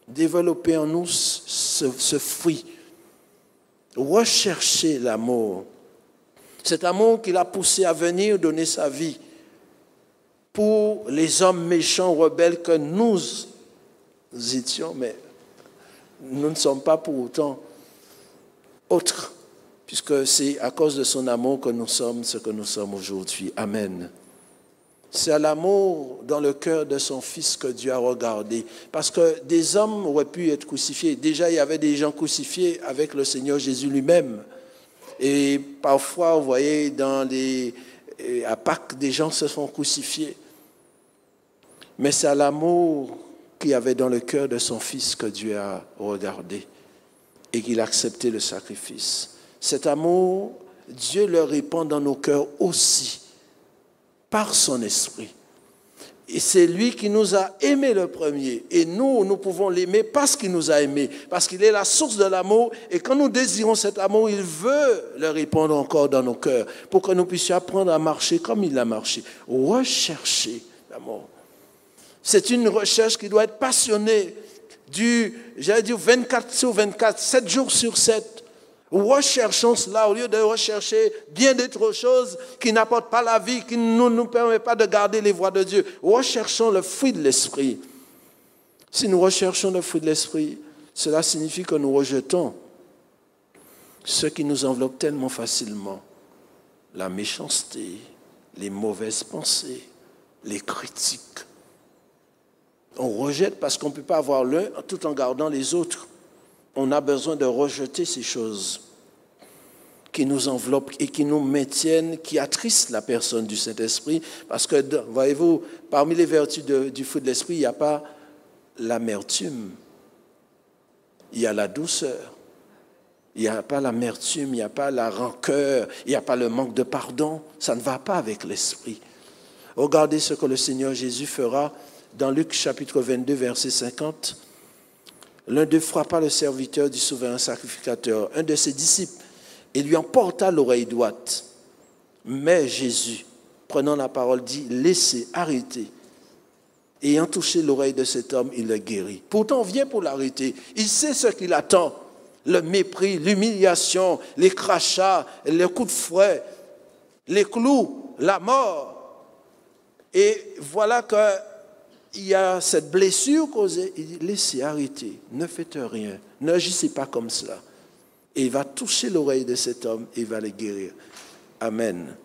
Développer en nous ce fruit. Recherchez l'amour. Cet amour qui l'a poussé à venir donner sa vie pour les hommes méchants, rebelles que nous étions, mais nous ne sommes pas pour autant autres, puisque c'est à cause de son amour que nous sommes ce que nous sommes aujourd'hui. Amen. C'est à l'amour dans le cœur de son Fils que Dieu a regardé. Parce que des hommes auraient pu être crucifiés. Déjà, il y avait des gens crucifiés avec le Seigneur Jésus lui-même. Et parfois, vous voyez, à Pâques, des gens se sont crucifiés. Mais c'est à l'amour qu'il y avait dans le cœur de son Fils que Dieu a regardé et qu'il a accepté le sacrifice. Cet amour, Dieu le répand dans nos cœurs aussi, par son esprit. Et c'est lui qui nous a aimés le premier. Et nous pouvons l'aimer parce qu'il nous a aimés. Parce qu'il est la source de l'amour. Et quand nous désirons cet amour, il veut le répandre encore dans nos cœurs. Pour que nous puissions apprendre à marcher comme il a marché. Rechercher l'amour. C'est une recherche qui doit être passionnée. 24 sur 24, 7 jours sur 7. Recherchons cela au lieu de rechercher bien d'autres choses qui n'apportent pas la vie, qui ne nous permettent pas de garder les voies de Dieu. Recherchons le fruit de l'Esprit. Si nous recherchons le fruit de l'Esprit, cela signifie que nous rejetons ce qui nous enveloppe tellement facilement. La méchanceté, les mauvaises pensées, les critiques. On rejette parce qu'on ne peut pas avoir l'un tout en gardant les autres. On a besoin de rejeter ces choses qui nous enveloppent et qui nous maintiennent, qui attristent la personne du Saint-Esprit. Parce que, voyez-vous, parmi les vertus du fruit de l'Esprit, il n'y a pas l'amertume. Il y a la douceur. Il n'y a pas l'amertume, il n'y a pas la rancœur, il n'y a pas le manque de pardon. Ça ne va pas avec l'Esprit. Regardez ce que le Seigneur Jésus fera dans Luc chapitre 22, verset 50. L'un d'eux frappa le serviteur du souverain sacrificateur, un de ses disciples, et lui emporta l'oreille droite. Mais Jésus, prenant la parole, dit « Laissez, arrêtez ». Ayant touché l'oreille de cet homme, il le guérit. Pourtant, on vient pour l'arrêter. Il sait ce qu'il attend. Le mépris, l'humiliation, les crachats, les coups de fouet, les clous, la mort. Et voilà que il y a cette blessure causée. Il dit, laissez, arrêtez, ne faites rien, n'agissez pas comme cela. Et il va toucher l'oreille de cet homme et il va le guérir. Amen.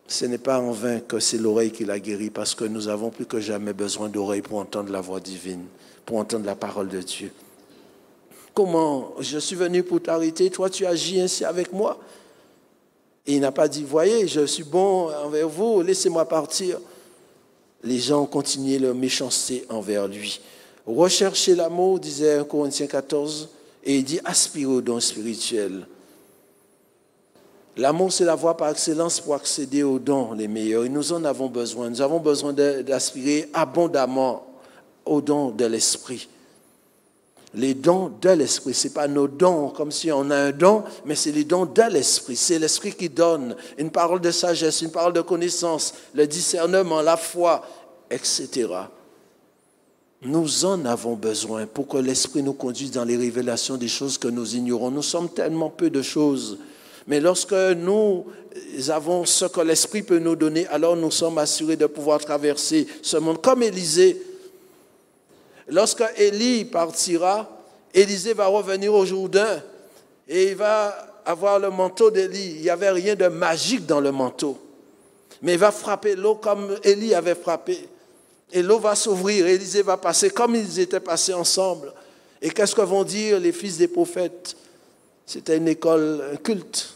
Ce n'est pas en vain que c'est l'oreille qui l'a guéri, parce que nous avons plus que jamais besoin d'oreilles pour entendre la voix divine, pour entendre la parole de Dieu. Comment? Je suis venu pour t'arrêter, toi tu agis ainsi avec moi? Et il n'a pas dit, voyez, je suis bon envers vous, laissez-moi partir. Les gens ont continué leur méchanceté envers lui. Recherchez l'amour, disait 1 Corinthiens 14, et il dit aspirez au don spirituel. L'amour, c'est la voie par excellence pour accéder aux dons les meilleurs. Et nous en avons besoin. Nous avons besoin d'aspirer abondamment aux dons de l'esprit. Les dons de l'esprit, ce n'est pas nos dons comme si on a un don, mais c'est les dons de l'esprit. C'est l'esprit qui donne une parole de sagesse, une parole de connaissance, le discernement, la foi, etc. Nous en avons besoin pour que l'Esprit nous conduise dans les révélations des choses que nous ignorons. Nous sommes tellement peu de choses. Mais lorsque nous avons ce que l'Esprit peut nous donner, alors nous sommes assurés de pouvoir traverser ce monde. Comme Élisée, lorsque Élie partira, Élisée va revenir au Jourdain et il va avoir le manteau d'Élie. Il n'y avait rien de magique dans le manteau. Mais il va frapper l'eau comme Élie avait frappé. Et l'eau va s'ouvrir, Élisée va passer comme ils étaient passés ensemble. Et qu'est-ce que vont dire les fils des prophètes? C'était une école, un culte,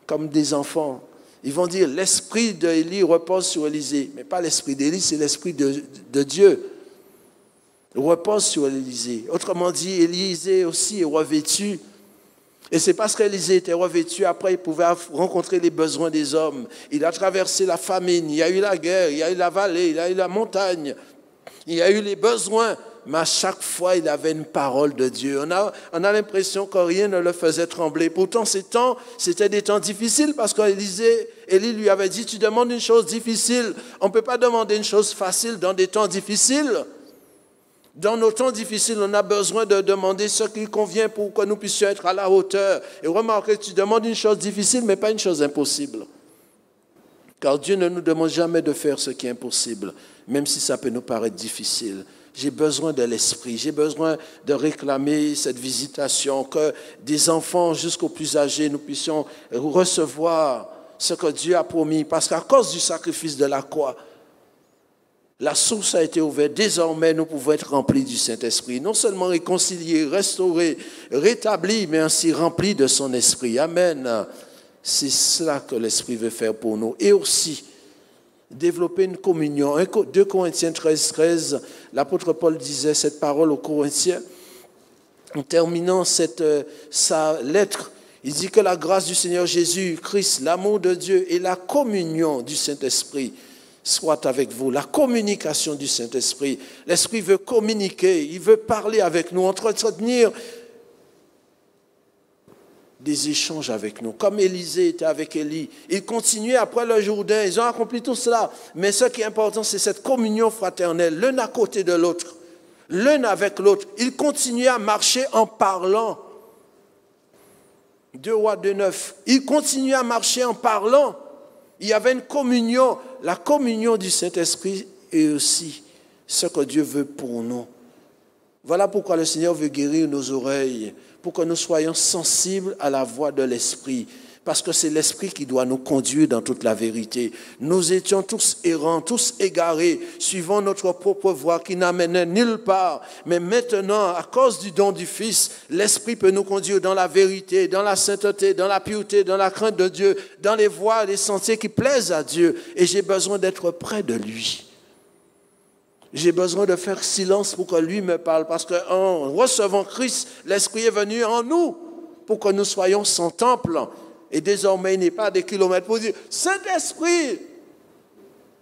comme des enfants. Ils vont dire, l'esprit d'Élie repose sur Élisée. Mais pas l'esprit d'Élie, c'est l'esprit de Dieu. Il repose sur Élisée. Autrement dit, Élisée aussi est revêtu. Et c'est parce qu'Élisée était revêtu, après il pouvait rencontrer les besoins des hommes. Il a traversé la famine, il y a eu la guerre, il y a eu la vallée, il y a eu la montagne, il y a eu les besoins. Mais à chaque fois, il avait une parole de Dieu. On a l'impression que rien ne le faisait trembler. Pourtant, ces temps, c'était des temps difficiles parce qu'Élie lui avait dit, tu demandes une chose difficile. On ne peut pas demander une chose facile dans des temps difficiles. Dans nos temps difficiles, on a besoin de demander ce qui convient pour que nous puissions être à la hauteur. Et remarquez, tu demandes une chose difficile, mais pas une chose impossible. Car Dieu ne nous demande jamais de faire ce qui est impossible, même si ça peut nous paraître difficile. J'ai besoin de l'esprit, j'ai besoin de réclamer cette visitation, que des enfants jusqu'aux plus âgés, nous puissions recevoir ce que Dieu a promis. Parce qu'à cause du sacrifice de la croix, la source a été ouverte. Désormais, nous pouvons être remplis du Saint-Esprit. Non seulement réconciliés, restaurés, rétablis, mais ainsi remplis de son esprit. Amen. C'est cela que l'Esprit veut faire pour nous. Et aussi, développer une communion. 2 Corinthiens 13, l'apôtre Paul disait cette parole aux Corinthiens. En terminant sa lettre, il dit que la grâce du Seigneur Jésus-Christ, l'amour de Dieu et la communion du Saint-Esprit soit avec vous. La communication du Saint-Esprit. L'Esprit veut communiquer, il veut parler avec nous, entretenir des échanges avec nous. Comme Élisée était avec Élie. Ils continuaient après le Jourdain, ils ont accompli tout cela. Mais ce qui est important, c'est cette communion fraternelle, l'un à côté de l'autre, l'un avec l'autre. Ils continuaient à marcher en parlant. 2 Rois 2,9. Ils continuaient à marcher en parlant. Il y avait une communion. La communion du Saint-Esprit est aussi ce que Dieu veut pour nous. Voilà pourquoi le Seigneur veut guérir nos oreilles, pour que nous soyons sensibles à la voix de l'Esprit. Parce que c'est l'Esprit qui doit nous conduire dans toute la vérité. Nous étions tous errants, tous égarés, suivant notre propre voie qui n'amenait nulle part. Mais maintenant, à cause du don du Fils, l'Esprit peut nous conduire dans la vérité, dans la sainteté, dans la pureté, dans la crainte de Dieu, dans les voies et les sentiers qui plaisent à Dieu. Et j'ai besoin d'être près de lui. J'ai besoin de faire silence pour que lui me parle. Parce qu'en recevant Christ, l'Esprit est venu en nous pour que nous soyons son temple. Et désormais, il n'est pas des kilomètres pour dire « Saint-Esprit !»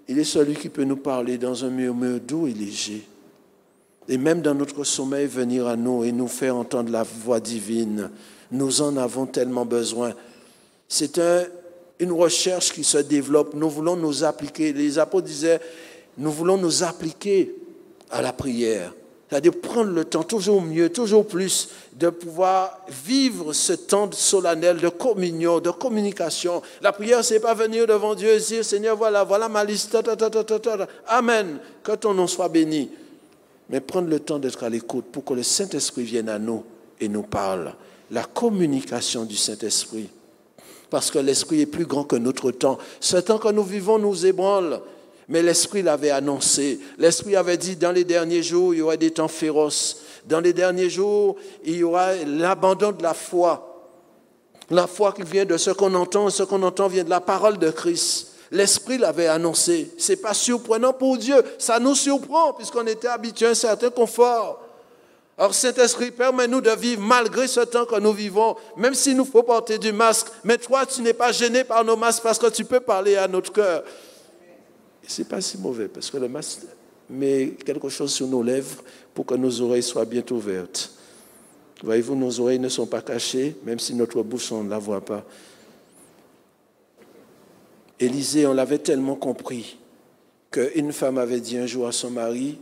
Il est celui qui peut nous parler dans un murmure doux et léger. Et même dans notre sommeil, venir à nous et nous faire entendre la voix divine. Nous en avons tellement besoin. C'est une recherche qui se développe. Nous voulons nous appliquer. Les apôtres disaient « Nous voulons nous appliquer à la prière ». C'est-à-dire prendre le temps, toujours mieux, toujours plus, de pouvoir vivre ce temps solennel de communion, de communication. La prière, ce n'est pas venir devant Dieu et dire, Seigneur, voilà ma liste, Amen, que ton nom soit béni. Mais prendre le temps d'être à l'écoute pour que le Saint-Esprit vienne à nous et nous parle. La communication du Saint-Esprit. Parce que l'Esprit est plus grand que notre temps. Ce temps que nous vivons nous ébranle. Mais l'Esprit l'avait annoncé. L'Esprit avait dit, dans les derniers jours, il y aura des temps féroces. Dans les derniers jours, il y aura l'abandon de la foi. La foi qui vient de ce qu'on entend, ce qu'on entend vient de la parole de Christ. L'Esprit l'avait annoncé. Ce n'est pas surprenant pour Dieu. Ça nous surprend, puisqu'on était habitué à un certain confort. Alors, Saint-Esprit, permets-nous de vivre malgré ce temps que nous vivons, même s'il nous faut porter du masque. Mais toi, tu n'es pas gêné par nos masques parce que tu peux parler à notre cœur. Ce n'est pas si mauvais, parce que le masque met quelque chose sur nos lèvres pour que nos oreilles soient bientôt ouvertes. Voyez-vous, nos oreilles ne sont pas cachées, même si notre bouche, on ne la voit pas. Élisée, on l'avait tellement compris qu'une femme avait dit un jour à son mari,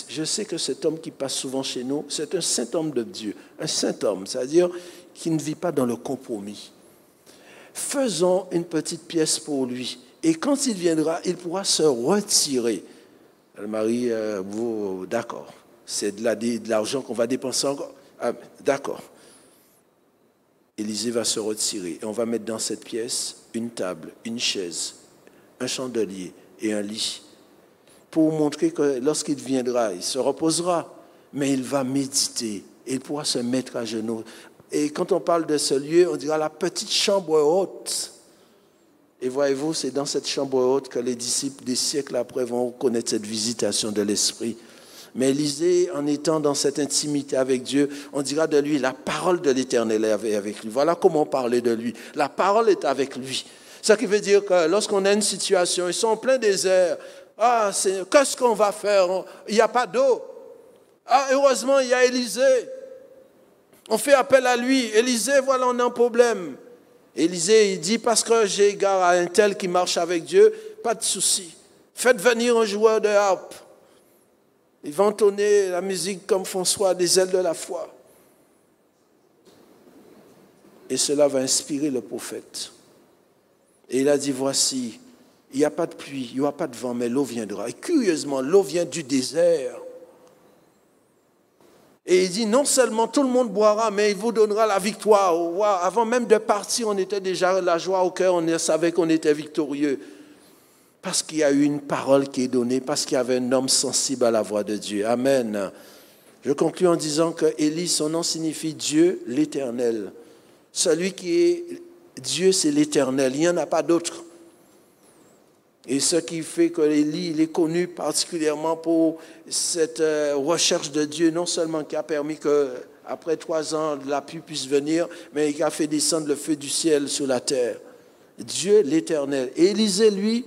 je sais que cet homme qui passe souvent chez nous, c'est un saint homme de Dieu, un saint homme, c'est-à-dire qui ne vit pas dans le compromis. Faisons une petite pièce pour lui, et quand il viendra, il pourra se retirer. Le mari, d'accord, c'est de l'argent qu'on va dépenser encore. Ah, d'accord. Élisée va se retirer, et on va mettre dans cette pièce une table, une chaise, un chandelier et un lit, pour montrer que lorsqu'il viendra, il se reposera, mais il va méditer, et il pourra se mettre à genoux. Et quand on parle de ce lieu, on dira la petite chambre haute. Et voyez-vous, c'est dans cette chambre haute que les disciples, des siècles après, vont connaître cette visitation de l'Esprit. Mais Élisée, en étant dans cette intimité avec Dieu, on dira de lui, la parole de l'Éternel est avec lui. Voilà comment on parlait de lui. La parole est avec lui. Ça qui veut dire que lorsqu'on a une situation, ils sont en plein désert. Ah, qu'est-ce qu'on va faire? Il n'y a pas d'eau. Ah, heureusement, il y a Élisée. On fait appel à lui. Élisée, voilà, on a un problème. Élisée, il dit, parce que j'ai égard à un tel qui marche avec Dieu, pas de souci. Faites venir un joueur de harpe. Il va entonner la musique comme François, des ailes de la foi. Et cela va inspirer le prophète. Et il a dit, voici, il n'y a pas de pluie, il n'y aura pas de vent, mais l'eau viendra. Et curieusement, l'eau vient du désert. Et il dit, non seulement tout le monde boira, mais il vous donnera la victoire. Wow. Avant même de partir, on était déjà la joie au cœur, on savait qu'on était victorieux. Parce qu'il y a eu une parole qui est donnée, parce qu'il y avait un homme sensible à la voix de Dieu. Amen. Je conclue en disant que Élie, son nom signifie Dieu, l'Éternel. Celui qui est Dieu, c'est l'Éternel. Il n'y en a pas d'autre. Et ce qui fait que Élie, il est connu particulièrement pour cette recherche de Dieu, non seulement qui a permis qu'après 3 ans, la pluie puisse venir, mais qui a fait descendre le feu du ciel sur la terre. Dieu, l'Éternel. Et Élisée, lui,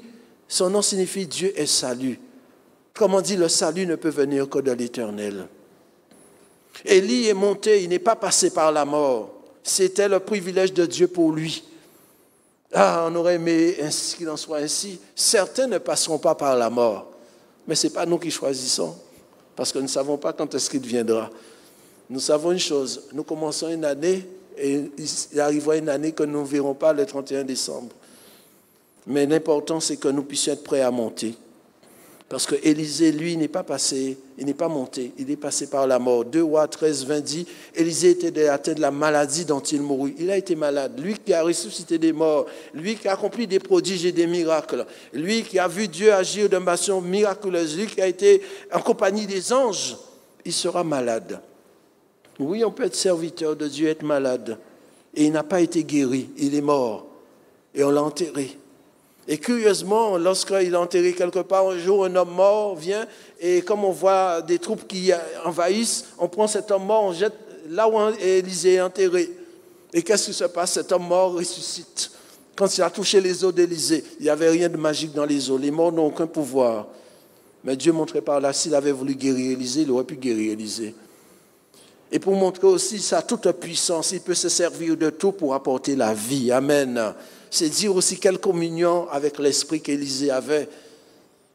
son nom signifie Dieu est salut. Comme on dit, le salut ne peut venir que de l'Éternel. Élie est monté, il n'est pas passé par la mort. C'était le privilège de Dieu pour lui. Ah, on aurait aimé qu'il en soit ainsi. Certains ne passeront pas par la mort. Mais ce n'est pas nous qui choisissons. Parce que nous ne savons pas quand est-ce qu'il viendra. Nous savons une chose. Nous commençons une année et il arrivera une année que nous ne verrons pas le 31 décembre. Mais l'important, c'est que nous puissions être prêts à monter. Parce que Élisée, lui, n'est pas passé, il n'est pas monté, il est passé par la mort. 2 Rois 13, 20 dit, Élisée était atteint de la maladie dont il mourut. Il a été malade. Lui qui a ressuscité des morts, lui qui a accompli des prodiges et des miracles, lui qui a vu Dieu agir de façon miraculeuse, lui qui a été en compagnie des anges, il sera malade. Oui, on peut être serviteur de Dieu, être malade. Et il n'a pas été guéri, il est mort. Et on l'a enterré. Et curieusement, lorsqu'il est enterré quelque part, un jour, un homme mort vient, et comme on voit des troupes qui envahissent, on prend cet homme mort, on jette là où Élisée est enterré. Et qu'est-ce qui se passe? Cet homme mort ressuscite. Quand il a touché les os d'Élisée, il n'y avait rien de magique dans les os. Les morts n'ont aucun pouvoir. Mais Dieu montrait par là, s'il avait voulu guérir Élisée, il aurait pu guérir Élisée. Et pour montrer aussi sa toute puissance, il peut se servir de tout pour apporter la vie. Amen. C'est dire aussi quelle communion avec l'esprit qu'Élisée avait,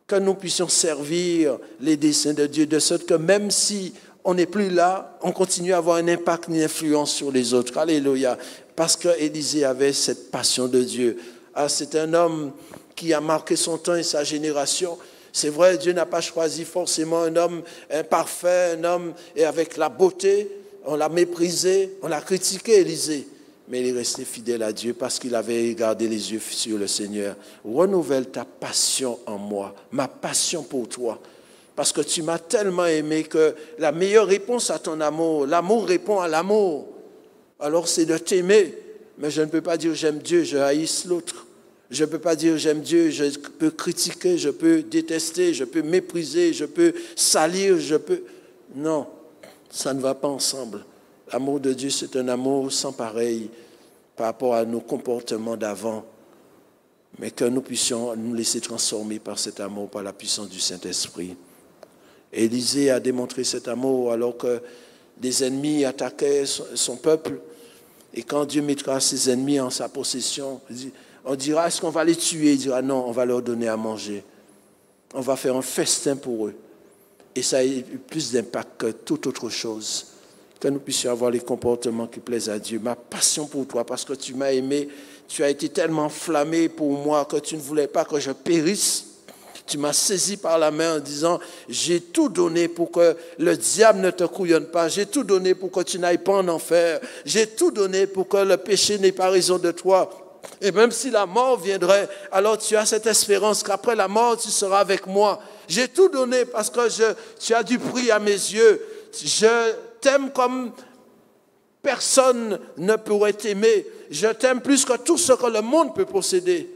que nous puissions servir les desseins de Dieu, de sorte que même si on n'est plus là, on continue à avoir un impact, une influence sur les autres. Alléluia. Parce qu'Élisée avait cette passion de Dieu. Ah, c'est un homme qui a marqué son temps et sa génération. C'est vrai, Dieu n'a pas choisi forcément un homme imparfait, un homme avec la beauté. On l'a méprisé, on l'a critiqué, Élisée. Mais il est resté fidèle à Dieu parce qu'il avait gardé les yeux sur le Seigneur. Renouvelle ta passion en moi, ma passion pour toi. Parce que tu m'as tellement aimé que la meilleure réponse à ton amour, l'amour répond à l'amour. Alors c'est de t'aimer. Mais je ne peux pas dire j'aime Dieu, je haïs l'autre. Je ne peux pas dire j'aime Dieu, je peux critiquer, je peux détester, je peux mépriser, je peux salir, je peux... Non, ça ne va pas ensemble. L'amour de Dieu, c'est un amour sans pareil par rapport à nos comportements d'avant, mais que nous puissions nous laisser transformer par cet amour, par la puissance du Saint-Esprit. Élisée a démontré cet amour alors que des ennemis attaquaient son peuple, et quand Dieu mettra ses ennemis en sa possession, on dira, est-ce qu'on va les tuer? Il dira, non, on va leur donner à manger. On va faire un festin pour eux. Et ça a eu plus d'impact que toute autre chose. Que nous puissions avoir les comportements qui plaisent à Dieu. Ma passion pour toi, parce que tu m'as aimé, tu as été tellement enflammé pour moi que tu ne voulais pas que je périsse. Tu m'as saisi par la main en disant, j'ai tout donné pour que le diable ne te couillonne pas. J'ai tout donné pour que tu n'ailles pas en enfer. J'ai tout donné pour que le péché n'ait pas raison de toi. Et même si la mort viendrait, alors tu as cette espérance qu'après la mort, tu seras avec moi. J'ai tout donné parce que tu as du prix à mes yeux. Je t'aime comme personne ne pourrait t'aimer. Je t'aime plus que tout ce que le monde peut posséder.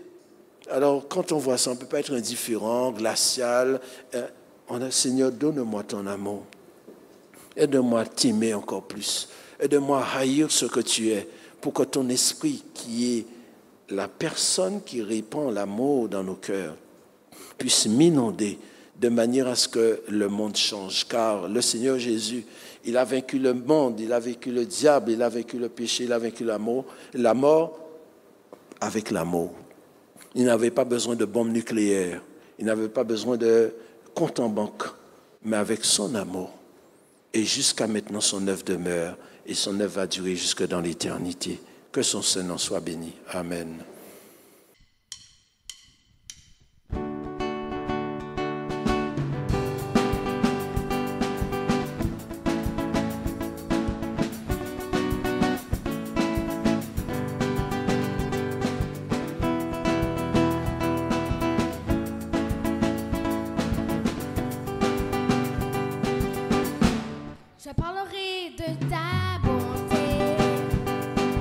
Alors, quand on voit ça, on ne peut pas être indifférent, glacial. On a, Seigneur, donne-moi ton amour. Aide-moi à t'aimer encore plus. Aide-moi à haïr ce que tu es, pour que ton esprit, qui est la personne qui répand l'amour dans nos cœurs, puisse m'inonder de manière à ce que le monde change. Car le Seigneur Jésus, il a vaincu le monde, il a vaincu le diable, il a vaincu le péché, il a vaincu la mort avec l'amour. Il n'avait pas besoin de bombes nucléaires, il n'avait pas besoin de compte en banque, mais avec son amour. Et jusqu'à maintenant, son œuvre demeure et son œuvre va durer jusque dans l'éternité. Que son Saint-Nom soit béni. Amen. Je parlerai de ta bonté,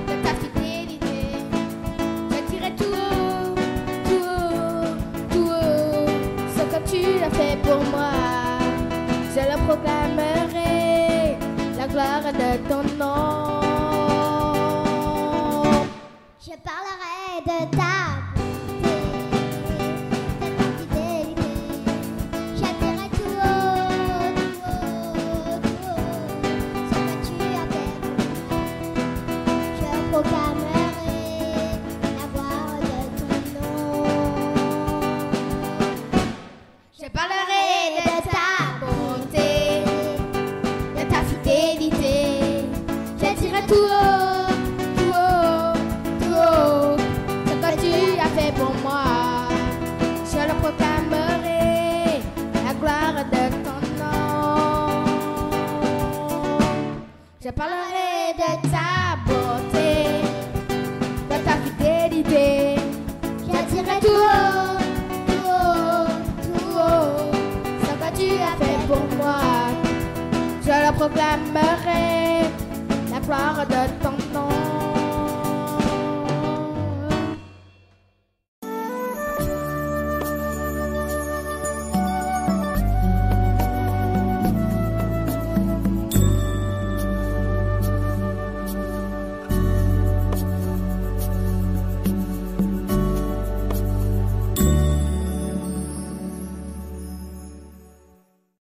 de ta fidélité. Je dirai tout haut, ce que tu as fait pour moi. Je le proclamerai, la gloire de ton nom. Je parlerai de ta bonté, de ta fidélité. Je dirai tout haut, ce que tu as fait pour moi. Je proclamerai la gloire de ton nom. Je parlerai de ta bonté, de ta fidélité. Je dirai tout haut, ce que tu as fait pour moi. Je le proclamerai, la gloire de ton nom. Je parlerai de ta bonté, de ta fidélité. Je dirai tout haut, ce que tu as fait pour moi. Je le proclamerai, la gloire de ton